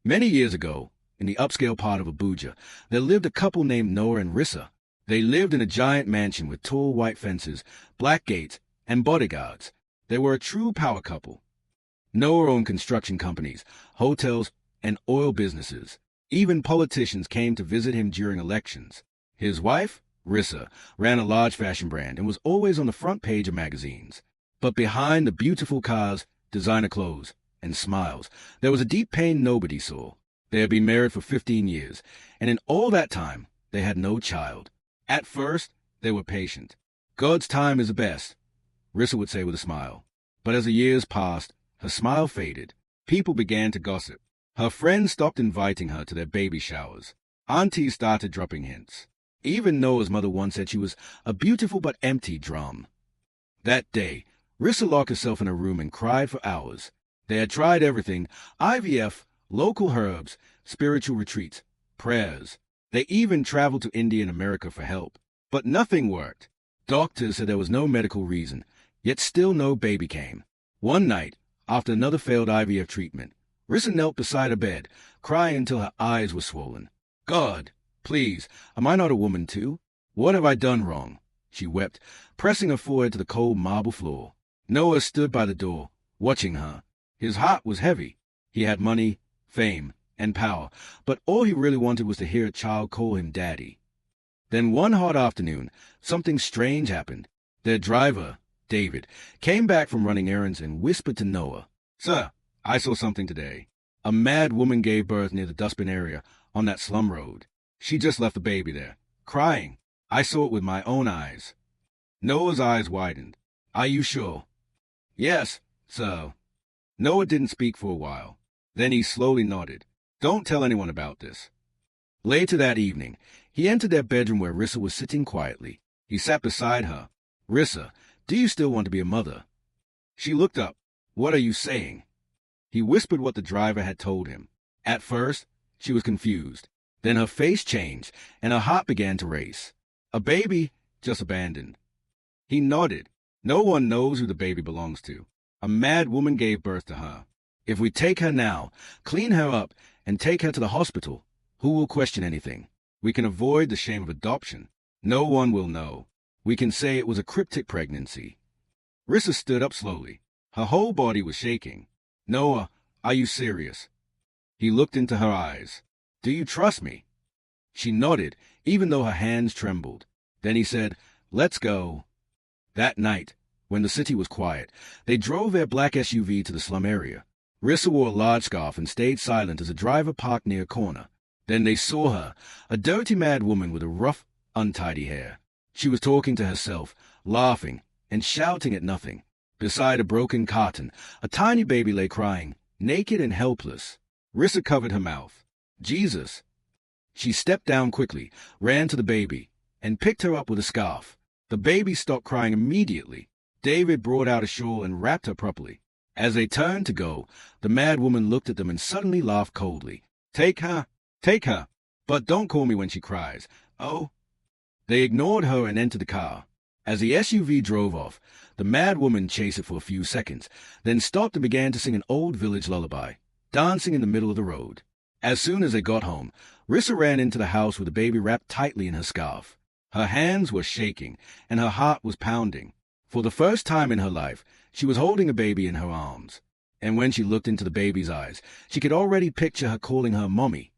Many years ago, in the upscale part of Abuja, there lived a couple named Noah and Rissa. They lived in a giant mansion with tall white fences, black gates, and bodyguards. They were a true power couple. Noah owned construction companies, hotels, and oil businesses. Even politicians came to visit him during elections. His wife, Rissa, ran a large fashion brand and was always on the front page of magazines. But behind the beautiful cars, designer clothes, and smiles, there was a deep pain nobody saw. They had been married for 15 years, and in all that time, they had no child. At first, they were patient. God's time is the best, Rissa would say with a smile. But as the years passed, her smile faded. People began to gossip. Her friends stopped inviting her to their baby showers. Aunties started dropping hints. Even Noah's mother once said she was a beautiful but empty drum. That day, Rissa locked herself in her room and cried for hours. They had tried everything: IVF, local herbs, spiritual retreats, prayers. They even traveled to India and America for help. But nothing worked. Doctors said there was no medical reason, yet still no baby came. One night, after another failed IVF treatment, Rissa knelt beside her bed, crying until her eyes were swollen. God, please, am I not a woman too? What have I done wrong? She wept, pressing her forehead to the cold marble floor. Noah stood by the door, watching her. His heart was heavy. He had money, fame, and power, but all he really wanted was to hear a child call him daddy. Then one hot afternoon, something strange happened. Their driver, David, came back from running errands and whispered to Noah, "Sir, I saw something today. A mad woman gave birth near the dustbin area on that slum road. She just left the baby there, crying. I saw it with my own eyes." Noah's eyes widened. "Are you sure?" "Yes, sir." Noah didn't speak for a while. Then he slowly nodded. "Don't tell anyone about this." Later that evening, he entered their bedroom where Rissa was sitting quietly. He sat beside her. "Rissa, do you still want to be a mother?" She looked up. "What are you saying?" He whispered what the driver had told him. At first, she was confused. Then her face changed, and her heart began to race. "A baby just abandoned." He nodded. "No one knows who the baby belongs to. A mad woman gave birth to her. If we take her now, clean her up, and take her to the hospital, who will question anything? We can avoid the shame of adoption. No one will know. We can say it was a cryptic pregnancy." Rissa stood up slowly. Her whole body was shaking. "Noah, are you serious?" He looked into her eyes. "Do you trust me?" She nodded, even though her hands trembled. Then he said, "Let's go." That night, when the city was quiet, they drove their black SUV to the slum area. Rissa wore a large scarf and stayed silent as the driver parked near a corner. Then they saw her, a dirty mad woman with a rough, untidy hair. She was talking to herself, laughing, and shouting at nothing. Beside a broken carton, a tiny baby lay crying, naked and helpless. Rissa covered her mouth. "Jesus!" She stepped down quickly, ran to the baby, and picked her up with a scarf. The baby stopped crying immediately. David brought out a shawl and wrapped her properly. As they turned to go, the mad woman looked at them and suddenly laughed coldly. Take her, but don't call me when she cries. Oh." They ignored her and entered the car. As the SUV drove off, the mad woman chased it for a few seconds, then stopped and began to sing an old village lullaby, dancing in the middle of the road. As soon as they got home, Rissa ran into the house with the baby wrapped tightly in her scarf. Her hands were shaking, and her heart was pounding. For the first time in her life, she was holding a baby in her arms. And when she looked into the baby's eyes, she could already picture her calling her mommy.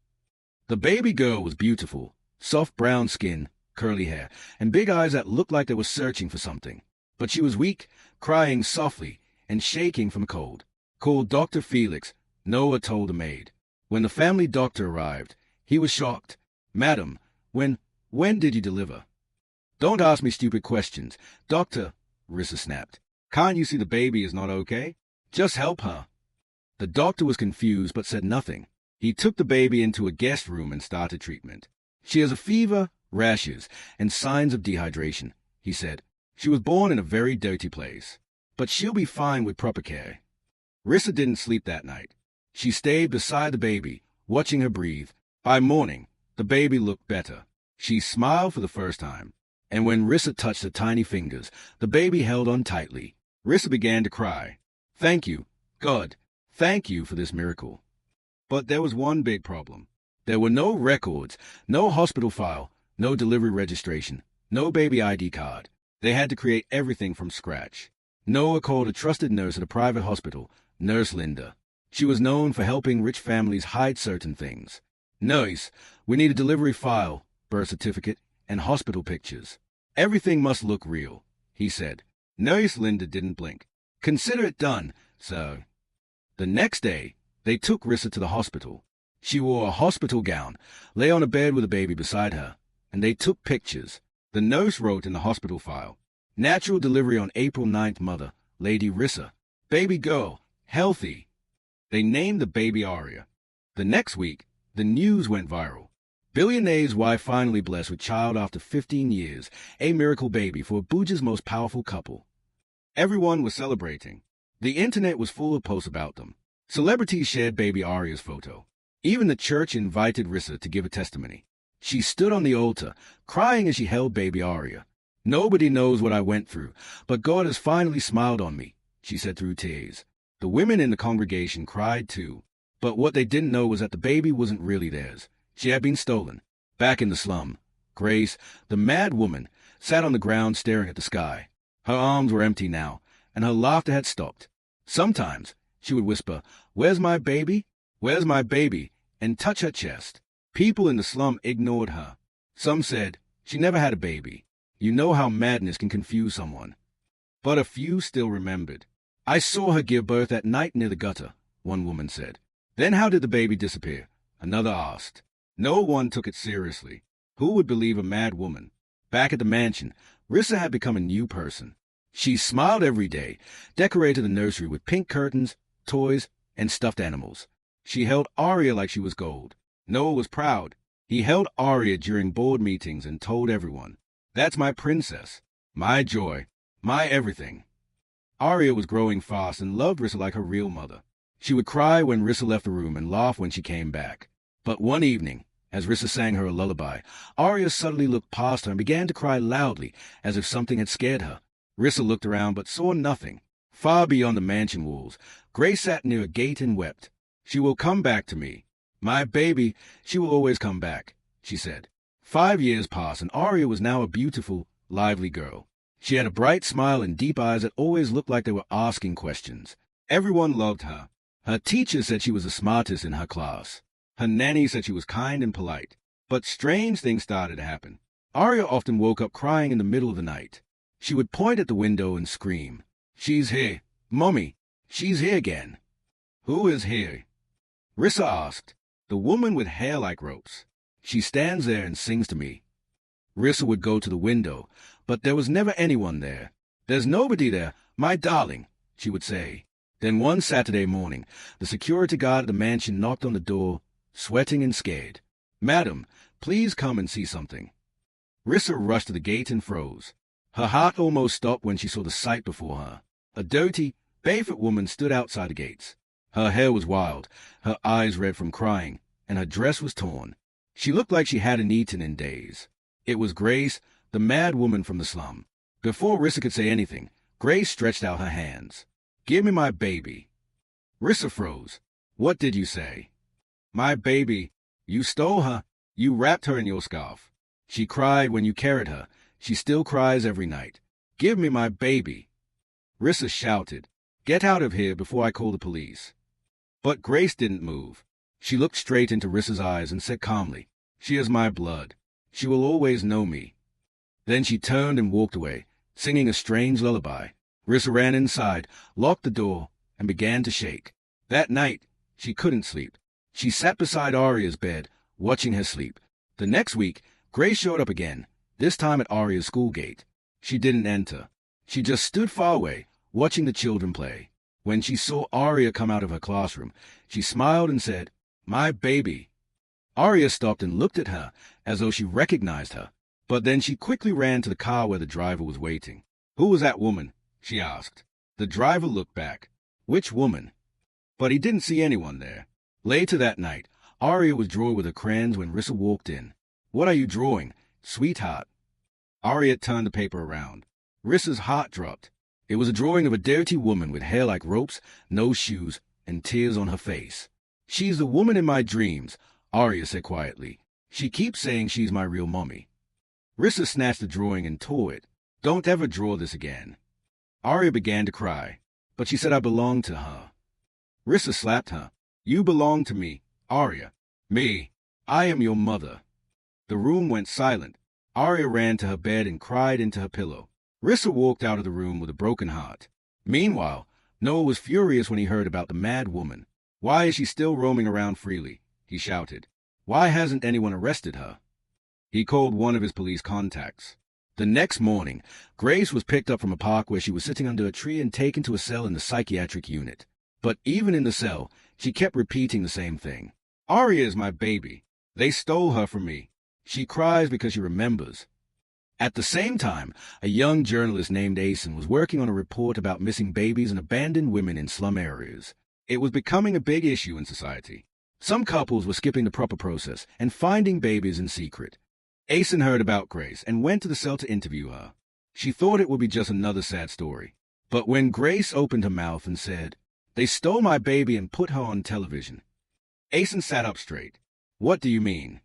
The baby girl was beautiful, soft brown skin, curly hair, and big eyes that looked like they were searching for something. But she was weak, crying softly, and shaking from a cold. "Call Dr. Felix," Noah told the maid. When the family doctor arrived, he was shocked. "Madam, when did you deliver?" "Don't ask me stupid questions, Doctor," Rissa snapped. "Can't you see the baby is not okay? Just help her." The doctor was confused but said nothing. He took the baby into a guest room and started treatment. "She has a fever, rashes, and signs of dehydration," he said. "She was born in a very dirty place, but she'll be fine with proper care." Rissa didn't sleep that night. She stayed beside the baby, watching her breathe. By morning, the baby looked better. She smiled for the first time. And when Rissa touched her tiny fingers, the baby held on tightly. Rissa began to cry. "Thank you, God. Thank you for this miracle." But there was one big problem. There were no records, no hospital file, no delivery registration, no baby ID card. They had to create everything from scratch. Noah called a trusted nurse at a private hospital, Nurse Linda. She was known for helping rich families hide certain things. Nurse, we need a delivery file, birth certificate, and hospital pictures. Everything must look real, he said. Nurse Linda didn't blink. Consider it done, sir. The next day, they took Rissa to the hospital. She wore a hospital gown, lay on a bed with a baby beside her, and they took pictures. The nurse wrote in the hospital file, "Natural delivery on April 9th, mother, Lady Rissa. Baby girl, healthy." They named the baby Aria. The next week, the news went viral. Billionaire's wife finally blessed with child after 15 years, a miracle baby for Abuja's most powerful couple. Everyone was celebrating. The internet was full of posts about them. Celebrities shared baby Aria's photo. Even the church invited Rissa to give a testimony. She stood on the altar, crying as she held baby Aria. "Nobody knows what I went through, but God has finally smiled on me," she said through tears. The women in the congregation cried too. But what they didn't know was that the baby wasn't really theirs. She had been stolen. Back in the slum, Grace, the mad woman, sat on the ground staring at the sky. Her arms were empty now, and her laughter had stopped. Sometimes she would whisper, "Where's my baby? Where's my baby?" and touch her chest. People in the slum ignored her. Some said, "She never had a baby." You know how madness can confuse someone. But a few still remembered. "I saw her give birth at night near the gutter," one woman said. "Then how did the baby disappear?" another asked. No one took it seriously. Who would believe a mad woman? Back at the mansion, Rissa had become a new person. She smiled every day, decorated the nursery with pink curtains, toys, and stuffed animals. She held Aria like she was gold. Noah was proud. He held Aria during board meetings and told everyone, "That's my princess, my joy, my everything." Aria was growing fast and loved Rissa like her real mother. She would cry when Rissa left the room and laugh when she came back. But one evening, as Rissa sang her a lullaby, Aria suddenly looked past her and began to cry loudly, as if something had scared her. Rissa looked around but saw nothing. Far beyond the mansion walls, Grace sat near a gate and wept. "She will come back to me. My baby, she will always come back," she said. 5 years passed, and Aria was now a beautiful, lively girl. She had a bright smile and deep eyes that always looked like they were asking questions. Everyone loved her. Her teacher said she was the smartest in her class. Her nanny said she was kind and polite. But strange things started to happen. Aria often woke up crying in the middle of the night. She would point at the window and scream, "She's here. Mommy, she's here again." "Who is here?" Rissa asked. "The woman with hair like ropes. She stands there and sings to me." Rissa would go to the window, but there was never anyone there. "There's nobody there, my darling," she would say. Then one Saturday morning, the security guard at the mansion knocked on the door, sweating and scared. "Madam, please come and see something." Rissa rushed to the gate and froze. Her heart almost stopped when she saw the sight before her. A dirty, barefoot woman stood outside the gates. Her hair was wild, her eyes red from crying, and her dress was torn. She looked like she hadn't eaten in days. It was Grace, the mad woman from the slum. Before Rissa could say anything, Grace stretched out her hands. "Give me my baby." Rissa froze. "What did you say?" "My baby. You stole her. You wrapped her in your scarf. She cried when you carried her. She still cries every night. Give me my baby." Rissa shouted, "Get out of here before I call the police." But Grace didn't move. She looked straight into Rissa's eyes and said calmly, "She is my blood. She will always know me." Then she turned and walked away, singing a strange lullaby. Rissa ran inside, locked the door, and began to shake. That night, she couldn't sleep. She sat beside Aria's bed, watching her sleep. The next week, Grace showed up again, this time at Aria's school gate. She didn't enter. She just stood far away, watching the children play. When she saw Aria come out of her classroom, she smiled and said, "My baby." Aria stopped and looked at her, as though she recognized her. But then she quickly ran to the car where the driver was waiting. "Who was that woman?" she asked. The driver looked back. "Which woman?" But he didn't see anyone there. Later that night, Aria was drawing with her crayons when Rissa walked in. "What are you drawing, sweetheart?" Aria turned the paper around. Rissa's heart dropped. It was a drawing of a dirty woman with hair like ropes, no shoes, and tears on her face. She's the woman in my dreams, Arya said quietly. She keeps saying she's my real mommy. Rissa snatched the drawing and tore it. Don't ever draw this again. Arya began to cry, but she said I belong to her. Rissa slapped her. You belong to me, Arya. Me. I am your mother. The room went silent. Arya ran to her bed and cried into her pillow. Rissa walked out of the room with a broken heart. Meanwhile, Noah was furious when he heard about the mad woman. Why is she still roaming around freely? He shouted. Why hasn't anyone arrested her? He called one of his police contacts. The next morning, Grace was picked up from a park where she was sitting under a tree and taken to a cell in the psychiatric unit. But even in the cell, she kept repeating the same thing. Arya is my baby. They stole her from me. She cries because she remembers. At the same time, a young journalist named Asen was working on a report about missing babies and abandoned women in slum areas. It was becoming a big issue in society. Some couples were skipping the proper process and finding babies in secret. Asen heard about Grace and went to the cell to interview her. She thought it would be just another sad story. But when Grace opened her mouth and said, "They stole my baby and put her on television," Asen sat up straight. What do you mean?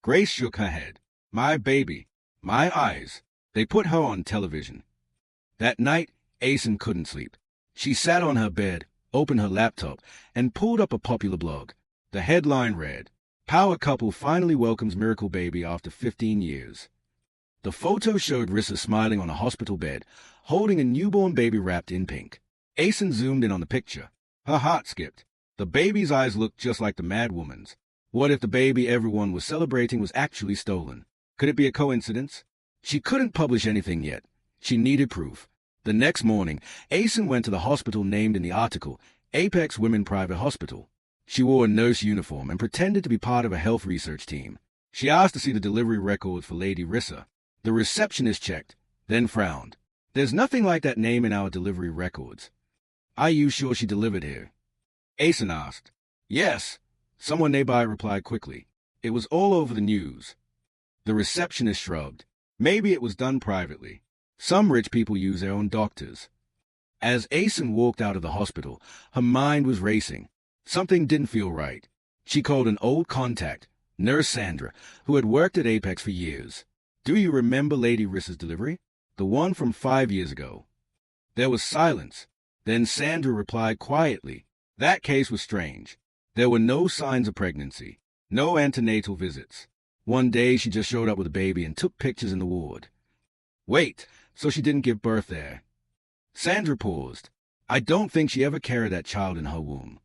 Grace shook her head. My baby. My eyes. They put her on television. That night, Asen couldn't sleep. She sat on her bed, opened her laptop, and pulled up a popular blog. The headline read, Power Couple Finally Welcomes Miracle Baby After 15 Years. The photo showed Rissa smiling on a hospital bed, holding a newborn baby wrapped in pink. Asen zoomed in on the picture. Her heart skipped. The baby's eyes looked just like the mad woman's. What if the baby everyone was celebrating was actually stolen? Could it be a coincidence? She couldn't publish anything yet. She needed proof. The next morning, Asen went to the hospital named in the article, Apex Women Private Hospital. She wore a nurse uniform and pretended to be part of a health research team. She asked to see the delivery records for Lady Rissa. The receptionist checked, then frowned. There's nothing like that name in our delivery records. Are you sure she delivered here? Asen asked. Yes. Someone nearby replied quickly. It was all over the news. The receptionist shrugged. Maybe it was done privately. Some rich people use their own doctors. As Asen walked out of the hospital, her mind was racing. Something didn't feel right. She called an old contact, Nurse Sandra, who had worked at Apex for years. Do you remember Lady Rissa's delivery? The one from 5 years ago. There was silence. Then Sandra replied quietly. That case was strange. There were no signs of pregnancy, no antenatal visits. One day she just showed up with a baby and took pictures in the ward. Wait, so she didn't give birth there? Sandra paused. I don't think she ever carried that child in her womb.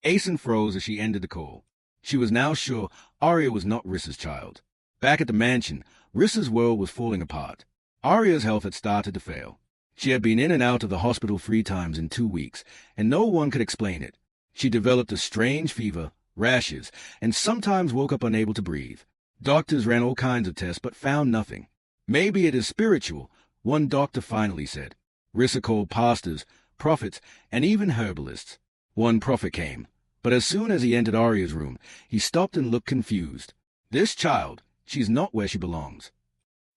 Asen froze as she ended the call. She was now sure Arya was not Rissa's child. Back at the mansion, Rissa's world was falling apart. Arya's health had started to fail. She had been in and out of the hospital 3 times in 2 weeks, and no one could explain it. She developed a strange fever, rashes, and sometimes woke up unable to breathe. Doctors ran all kinds of tests but found nothing. Maybe it is spiritual, one doctor finally said. Rissa called pastors, prophets, and even herbalists. One prophet came, but as soon as he entered Arya's room, he stopped and looked confused. This child, she's not where she belongs.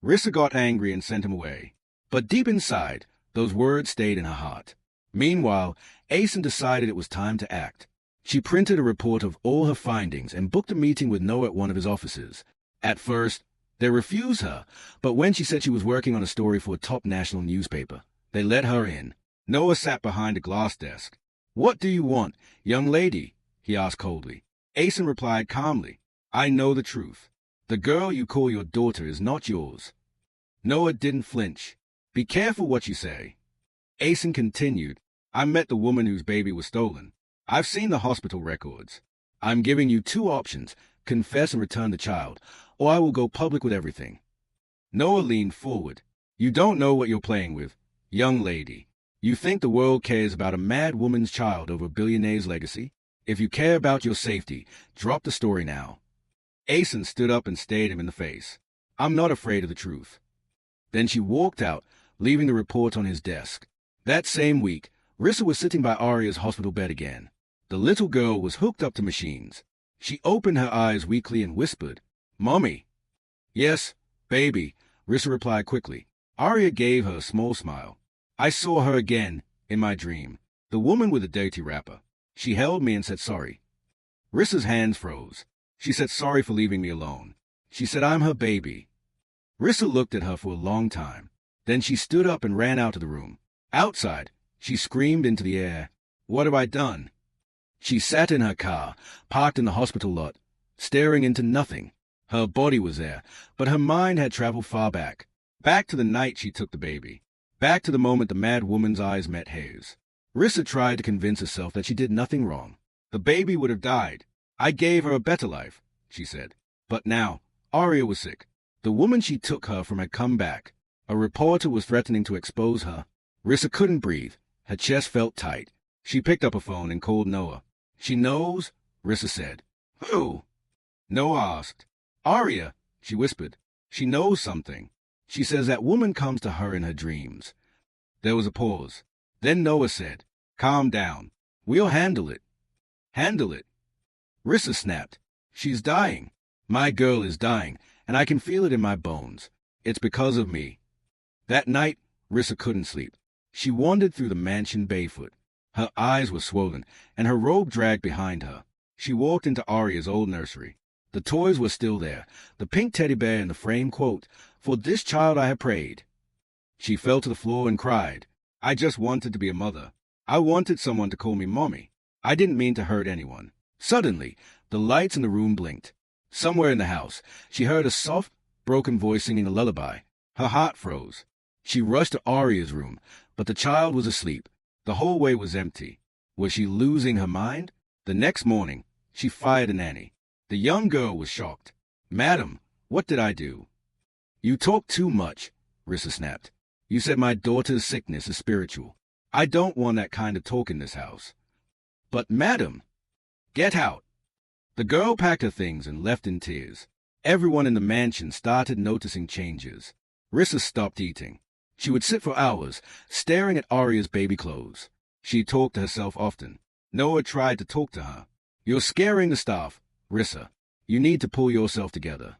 Rissa got angry and sent him away. But deep inside, those words stayed in her heart. Meanwhile, Asen decided it was time to act. She printed a report of all her findings and booked a meeting with Noah at one of his offices. At first, they refused her, but when she said she was working on a story for a top national newspaper, they let her in. Noah sat behind a glass desk. What do you want, young lady? He asked coldly. Asen replied calmly. I know the truth. The girl you call your daughter is not yours. Noah didn't flinch. Be careful what you say. Asen continued. I met the woman whose baby was stolen. I've seen the hospital records. I'm giving you 2 options, confess and return the child, or I will go public with everything. Noah leaned forward. You don't know what you're playing with, young lady. You think the world cares about a mad woman's child over a billionaire's legacy? If you care about your safety, drop the story now. Asen stood up and stared him in the face. I'm not afraid of the truth. Then she walked out, leaving the report on his desk. That same week, Rissa was sitting by Arya's hospital bed again. The little girl was hooked up to machines. She opened her eyes weakly and whispered, Mommy. Yes, baby, Rissa replied quickly. Arya gave her a small smile. I saw her again, in my dream. The woman with the dirty wrapper. She held me and said sorry. Rissa's hands froze. She said sorry for leaving me alone. She said I'm her baby. Rissa looked at her for a long time. Then she stood up and ran out of the room. Outside, she screamed into the air, "What have I done?" She sat in her car, parked in the hospital lot, staring into nothing. Her body was there, but her mind had traveled far back. Back to the night she took the baby. Back to the moment the mad woman's eyes met hers. Rissa tried to convince herself that she did nothing wrong. The baby would have died. I gave her a better life, she said. But now, Aria was sick. The woman she took her from had come back. A reporter was threatening to expose her. Rissa couldn't breathe. Her chest felt tight. She picked up a phone and called Noah. "She knows?" Rissa said. "Who?" Noah asked. "Aria," she whispered. "She knows something. She says that woman comes to her in her dreams." There was a pause. Then Noah said, "Calm down. We'll handle it." "Handle it?" Rissa snapped. "She's dying. My girl is dying, and I can feel it in my bones. It's because of me." That night, Rissa couldn't sleep. She wandered through the mansion barefoot. Her eyes were swollen, and her robe dragged behind her. She walked into Aria's old nursery. The toys were still there, the pink teddy bear in the frame quote, "For this child I have prayed." She fell to the floor and cried. "I just wanted to be a mother. I wanted someone to call me mommy. I didn't mean to hurt anyone." Suddenly, the lights in the room blinked. Somewhere in the house, she heard a soft, broken voice singing a lullaby. Her heart froze. She rushed to Aria's room, but the child was asleep. The hallway was empty. Was she losing her mind? The next morning, she fired a nanny. The young girl was shocked. "Madam, what did I do?" "You talk too much," Rissa snapped. "You said my daughter's sickness is spiritual. I don't want that kind of talk in this house." "But, madam—" "Get out." The girl packed her things and left in tears. Everyone in the mansion started noticing changes. Rissa stopped eating. She would sit for hours, staring at Aria's baby clothes. She talked to herself often. Noah tried to talk to her. "You're scaring the staff, Rissa. You need to pull yourself together."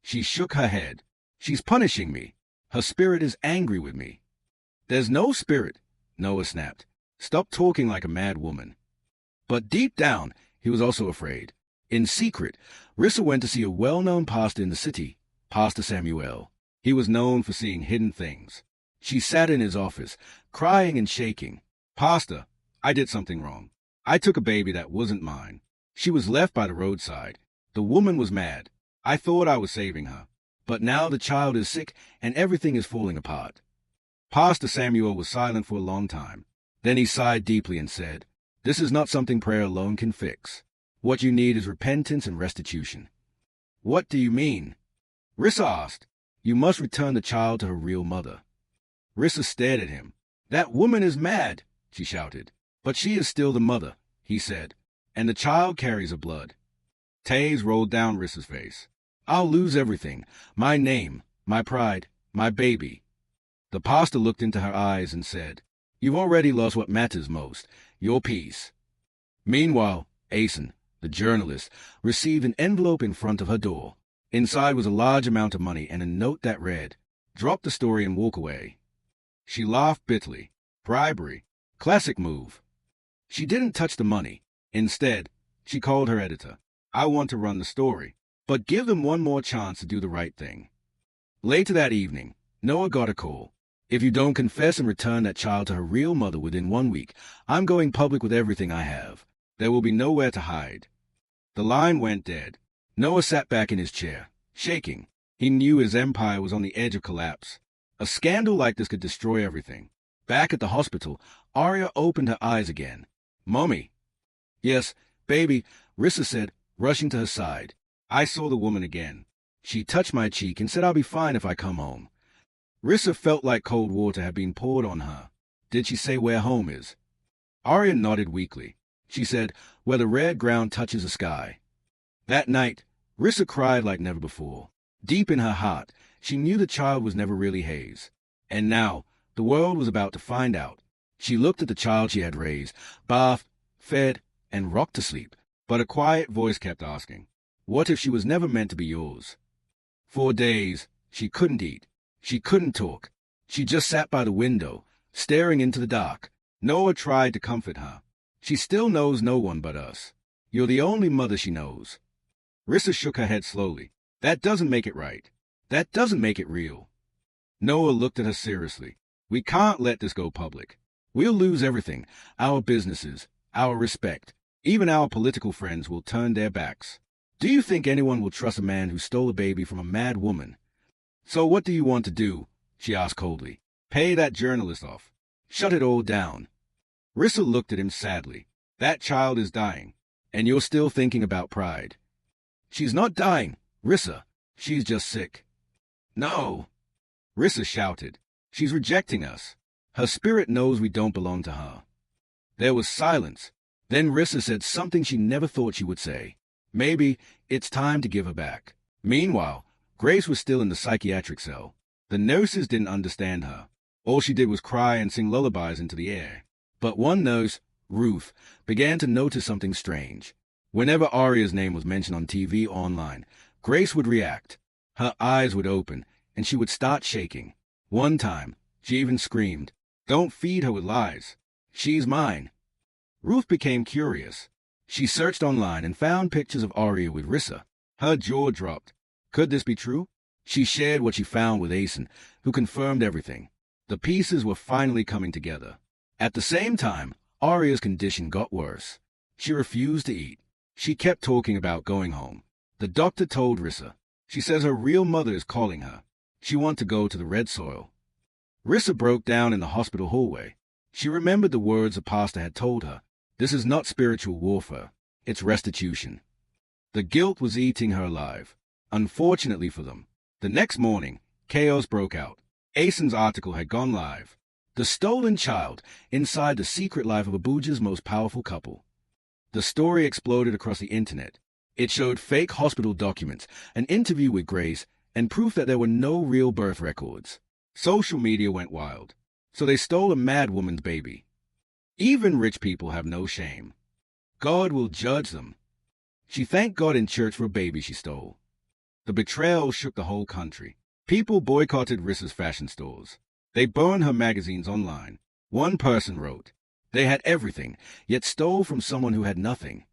She shook her head. "She's punishing me. Her spirit is angry with me." "There's no spirit," Noah snapped. "Stop talking like a mad woman." But deep down, he was also afraid. In secret, Rissa went to see a well-known pastor in the city, Pastor Samuel. He was known for seeing hidden things. She sat in his office, crying and shaking. "Pastor, I did something wrong. I took a baby that wasn't mine. She was left by the roadside. The woman was mad. I thought I was saving her. But now the child is sick and everything is falling apart." Pastor Samuel was silent for a long time. Then he sighed deeply and said, "This is not something prayer alone can fix. What you need is repentance and restitution." "What do you mean?" Rissa asked. "You must return the child to her real mother." Rissa stared at him. "That woman is mad," she shouted. "But she is still the mother," he said, "and the child carries her blood." Tears rolled down Rissa's face. "I'll lose everything, my name, my pride, my baby." The pastor looked into her eyes and said, "You've already lost what matters most, your peace." Meanwhile, Asen, the journalist, received an envelope in front of her door. Inside was a large amount of money and a note that read, "Drop the story and walk away." She laughed bitterly. Bribery. Classic move. She didn't touch the money. Instead, she called her editor. "I want to run the story, but give them one more chance to do the right thing." Later that evening, Noah got a call. "If you don't confess and return that child to her real mother within 1 week, I'm going public with everything I have. There will be nowhere to hide." The line went dead. Noah sat back in his chair, shaking. He knew his empire was on the edge of collapse. A scandal like this could destroy everything. Back at the hospital, Aria opened her eyes again. "Mommy." "Yes, baby," Rissa said, rushing to her side. "I saw the woman again. She touched my cheek and said I'll be fine if I come home." Rissa felt like cold water had been poured on her. "Did she say where home is?" Aria nodded weakly. She said, "Where the red ground touches the sky." That night, Rissa cried like never before. Deep in her heart, she knew the child was never really hers. And now, the world was about to find out. She looked at the child she had raised, bathed, fed, and rocked to sleep. But a quiet voice kept asking, "What if she was never meant to be yours?" For days, she couldn't eat. She couldn't talk. She just sat by the window, staring into the dark. Noah tried to comfort her. "She still knows no one but us." You're the only mother she knows. Rissa shook her head slowly. That doesn't make it right. That doesn't make it real. Noah looked at her seriously. We can't let this go public. We'll lose everything. Our businesses, our respect. Even our political friends will turn their backs. Do you think anyone will trust a man who stole a baby from a mad woman? So what do you want to do? She asked coldly. Pay that journalist off. Shut it all down. Rissa looked at him sadly. That child is dying, and you're still thinking about pride. She's not dying, Rissa. She's just sick. No! Rissa shouted. She's rejecting us. Her spirit knows we don't belong to her. There was silence. Then Rissa said something she never thought she would say. Maybe it's time to give her back. Meanwhile, Grace was still in the psychiatric cell. The nurses didn't understand her. All she did was cry and sing lullabies into the air. But one nurse, Ruth, began to notice something strange. Whenever Aria's name was mentioned on TV or online, Grace would react. Her eyes would open, and she would start shaking. One time, she even screamed, "Don't feed her with lies. She's mine." Ruth became curious. She searched online and found pictures of Aria with Rissa. Her jaw dropped. Could this be true? She shared what she found with Asen, who confirmed everything. The pieces were finally coming together. At the same time, Aria's condition got worse. She refused to eat. She kept talking about going home. The doctor told Rissa. She says her real mother is calling her. She wants to go to the red soil. Rissa broke down in the hospital hallway. She remembered the words a pastor had told her. This is not spiritual warfare. It's restitution. The guilt was eating her alive. Unfortunately for them, the next morning, chaos broke out. Asen's article had gone live. The stolen child inside the secret life of Abuja's most powerful couple. The story exploded across the internet. It showed fake hospital documents, an interview with Grace, and proof that there were no real birth records. Social media went wild. So they stole a mad woman's baby. Even rich people have no shame. God will judge them. She thanked God in church for a baby she stole. The betrayal shook the whole country. People boycotted Rissa's fashion stores. They burned her magazines online. One person wrote, they had everything, yet stole from someone who had nothing.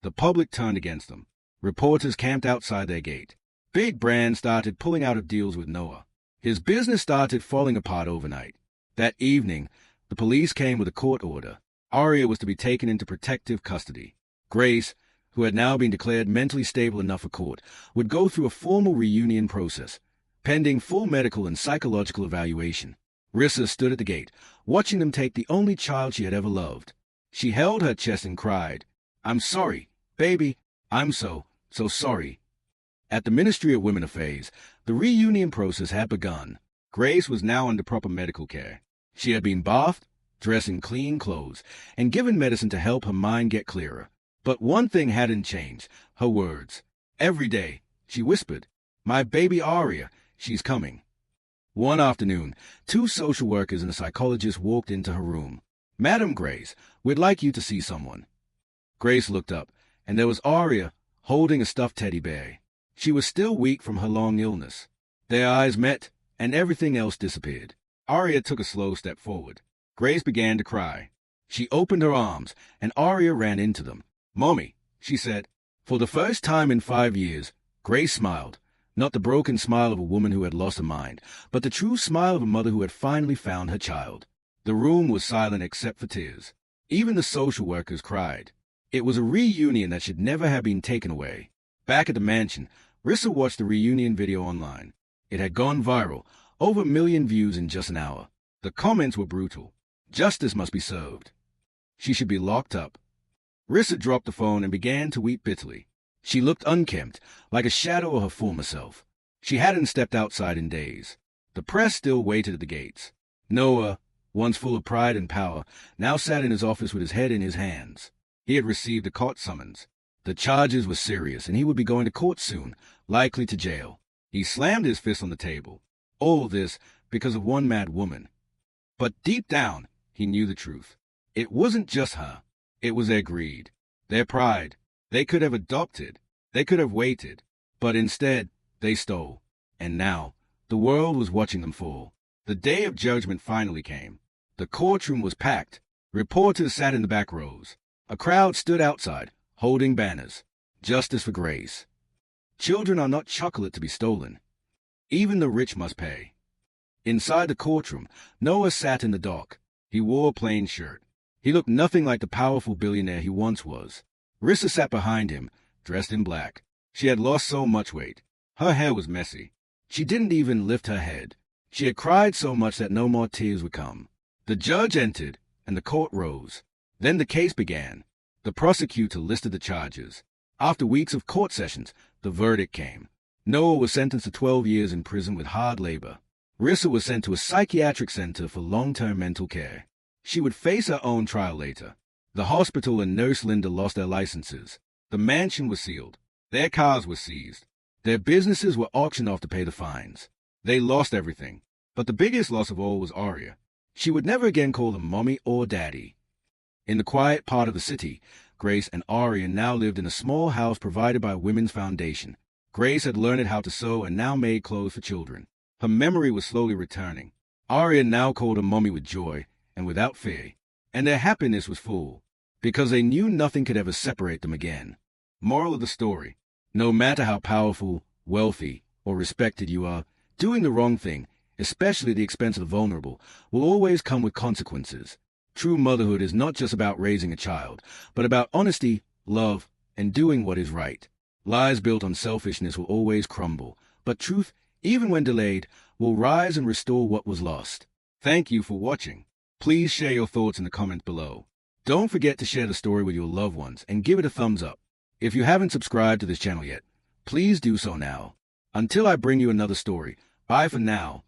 The public turned against them. Reporters camped outside their gate. Big brands started pulling out of deals with Noah. His business started falling apart overnight. That evening, the police came with a court order. Aria was to be taken into protective custody. Grace, who had now been declared mentally stable enough for court, would go through a formal reunion process, pending full medical and psychological evaluation. Rissa stood at the gate, watching them take the only child she had ever loved. She held her chest and cried, "I'm sorry, baby. I'm so sorry." At the Ministry of Women Affairs, the reunion process had begun. Grace was now under proper medical care. She had been bathed, dressed in clean clothes, and given medicine to help her mind get clearer. But one thing hadn't changed, her words. Every day, she whispered, "My baby Aria, she's coming." One afternoon, 2 social workers and a psychologist walked into her room. "Madam Grace, we'd like you to see someone." Grace looked up, and there was Aria holding a stuffed teddy bear. She was still weak from her long illness. Their eyes met, and everything else disappeared. Aria took a slow step forward. Grace began to cry. She opened her arms, and Aria ran into them. "Mommy," she said. For the first time in 5 years, Grace smiled. Not the broken smile of a woman who had lost her mind, but the true smile of a mother who had finally found her child. The room was silent except for tears. Even the social workers cried. It was a reunion that should never have been taken away. Back at the mansion, Rissa watched the reunion video online. It had gone viral, over 1 million views in just an hour. The comments were brutal. Justice must be served. She should be locked up. Rissa dropped the phone and began to weep bitterly. She looked unkempt, like a shadow of her former self. She hadn't stepped outside in days. The press still waited at the gates. Noah, once full of pride and power, now sat in his office with his head in his hands. He had received a court summons. The charges were serious, and he would be going to court soon, likely to jail. He slammed his fist on the table. All this because of one mad woman. But deep down, he knew the truth. It wasn't just her. It was their greed, their pride. They could have adopted. They could have waited. But instead, they stole. And now, the world was watching them fall. The day of judgment finally came. The courtroom was packed. Reporters sat in the back rows. A crowd stood outside, holding banners. Justice for Grace. Children are not chocolate to be stolen. Even the rich must pay. Inside the courtroom, Noah sat in the dock. He wore a plain shirt. He looked nothing like the powerful billionaire he once was. Rissa sat behind him, dressed in black. She had lost so much weight. Her hair was messy. She didn't even lift her head. She had cried so much that no more tears would come. The judge entered, and the court rose. Then the case began. The prosecutor listed the charges. After weeks of court sessions, the verdict came. Noah was sentenced to 12 years in prison with hard labor. Rissa was sent to a psychiatric center for long-term mental care. She would face her own trial later. The hospital and nurse Linda lost their licenses. The mansion was sealed. Their cars were seized. Their businesses were auctioned off to pay the fines. They lost everything. But the biggest loss of all was Aria. She would never again call them mommy or daddy. In the quiet part of the city, Grace and Aria now lived in a small house provided by a women's foundation. Grace had learned how to sew and now made clothes for children. Her memory was slowly returning. Aria now called her mommy with joy and without fear. And their happiness was full, because they knew nothing could ever separate them again. Moral of the story: no matter how powerful, wealthy, or respected you are, doing the wrong thing, especially at the expense of the vulnerable, will always come with consequences. True motherhood is not just about raising a child, but about honesty, love, and doing what is right. Lies built on selfishness will always crumble, but truth, even when delayed, will rise and restore what was lost. Thank you for watching. Please share your thoughts in the comments below. Don't forget to share the story with your loved ones and give it a thumbs up. If you haven't subscribed to this channel yet, please do so now. Until I bring you another story, bye for now.